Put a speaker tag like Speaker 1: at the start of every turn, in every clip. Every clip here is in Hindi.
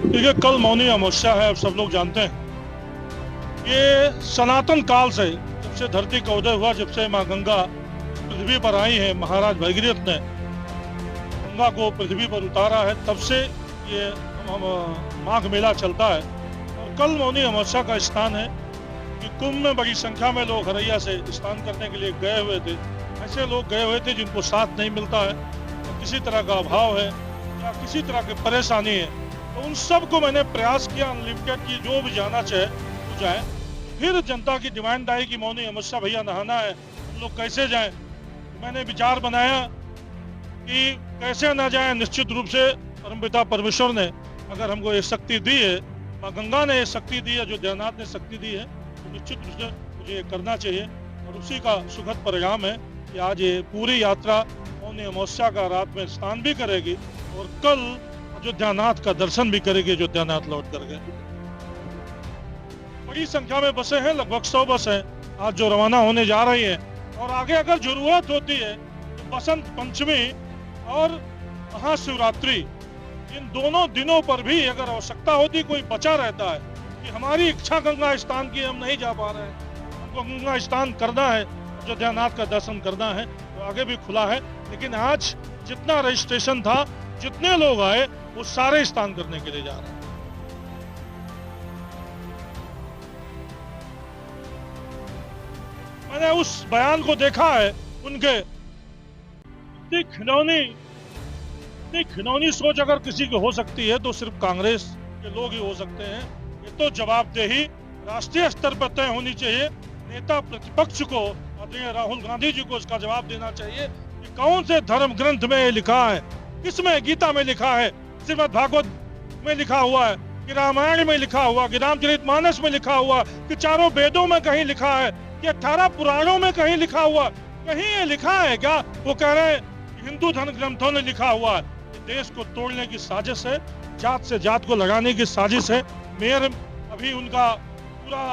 Speaker 1: देखिए, कल मौनी अमावस्या है, अब सब लोग जानते हैं। ये सनातन काल से, जब से धरती का उदय हुआ, जब से माँ गंगा पृथ्वी पर आई है, महाराज भगीरथ ने गंगा को पृथ्वी पर उतारा है, तब से ये माघ मेला चलता है। और कल मौनी अमावस्या का स्थान है कि कुंभ में बड़ी संख्या में लोग हरैया से स्नान करने के लिए गए हुए थे। ऐसे लोग गए हुए थे जिनको साथ नहीं मिलता है, या किसी तरह का अभाव है, या किसी तरह की परेशानी है, तो उन सब को मैंने प्रयास किया अनलिमिटेड की जो भी जाना चाहे वो जाए। फिर जनता की डिमांड आई कि मौनी अमावस्या भैया नहाना है, हम लोग कैसे जाएं? मैंने विचार बनाया कि कैसे ना जाए। निश्चित रूप से परमपिता परमेश्वर ने अगर हमको ये शक्ति दी है, माँ गंगा ने ये शक्ति दी है, जो जगन्नाथ ने शक्ति दी है, तो निश्चित रूप से मुझे ये करना चाहिए। और उसी का सुखद परिणाम है कि आज ये पूरी यात्रा मौनी अमावस्या का रात में स्नान भी करेगी और कल अयोध्यानाथ का दर्शन भी करेगी। अयोध्यानाथ लौट करके बड़ी संख्या में बसें हैं, लगभग 100 बस हैं आज जो रवाना होने जा रही हैं। और आगे अगर जरूरत होती है तो बसंत पंचमी और महाशिवरात्रि, इन दोनों दिनों पर भी अगर आवश्यकता होती, कोई बचा रहता है कि हमारी इच्छा गंगा स्नान की, हम नहीं जा पा रहे हैं, हमको गंगा स्नान करना है, अयोध्यानाथ का दर्शन करना है, तो आगे भी खुला है। लेकिन आज जितना रजिस्ट्रेशन था, जितने लोग आए, वो सारे स्नान करने के लिए जा रहे हैं। मैंने उस बयान को देखा है, उनके खिलौनी सोच अगर किसी की हो सकती है तो सिर्फ कांग्रेस के लोग ही हो सकते हैं। ये तो जवाबदेही राष्ट्रीय स्तर पर तय होनी चाहिए। नेता प्रतिपक्ष को, आदरणीय राहुल गांधी जी को इसका जवाब देना चाहिए कि कौन से धर्म ग्रंथ में लिखा है, किसमें, गीता में लिखा है, श्रीमद् भागवत में लिखा हुआ है, कि रामायण में लिखा हुआ, कि रामचरितमानस में लिखा हुआ, कि चारों वेदों में कहीं लिखा है, कि 18 पुराणों में कहीं लिखा हुआ, कहीं ये लिखा है क्या? वो कह रहे हैं हिंदू धर्म ग्रंथों ने लिखा हुआ है। देश को तोड़ने की साजिश है, जात से जात को लगाने की साजिश है। मेयर अभी उनका पूरा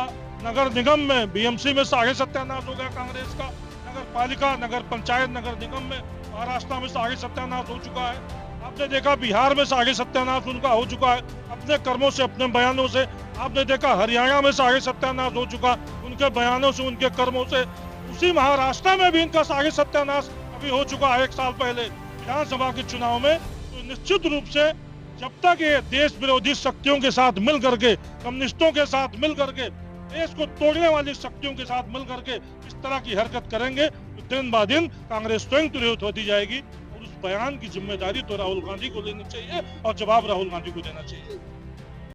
Speaker 1: नगर निगम में, बीएमसी में सारे सत्यानाश हो गया कांग्रेस का। नगर पालिका, नगर पंचायत, नगर निगम में महाराष्ट्र में सारे सत्यानाश हो चुका है। आपने देखा बिहार में सारे सत्यानाश उनका हो चुका है, अपने कर्मों से, अपने बयानों से। आपने देखा हरियाणा में सारे सत्यानाश हो चुका, उनके बयानों से, उनके कर्मों से। उसी महाराष्ट्र में भी इनका सारे सत्यानाश अभी हो चुका है 1 साल पहले विधानसभा के चुनाव में। तो निश्चित रूप से जब तक ये देश विरोधी शक्तियों के साथ मिल करके, कम्युनिस्टों के साथ मिल करके, देश को तोड़ने वाली शक्तियों के साथ मिल करके इस तरह की हरकत करेंगे, तो दिन ब दिन कांग्रेस स्वयं तुरंत होती जाएगी। और उस बयान की जिम्मेदारी तो राहुल गांधी को लेनी चाहिए और जवाब राहुल गांधी को देना चाहिए।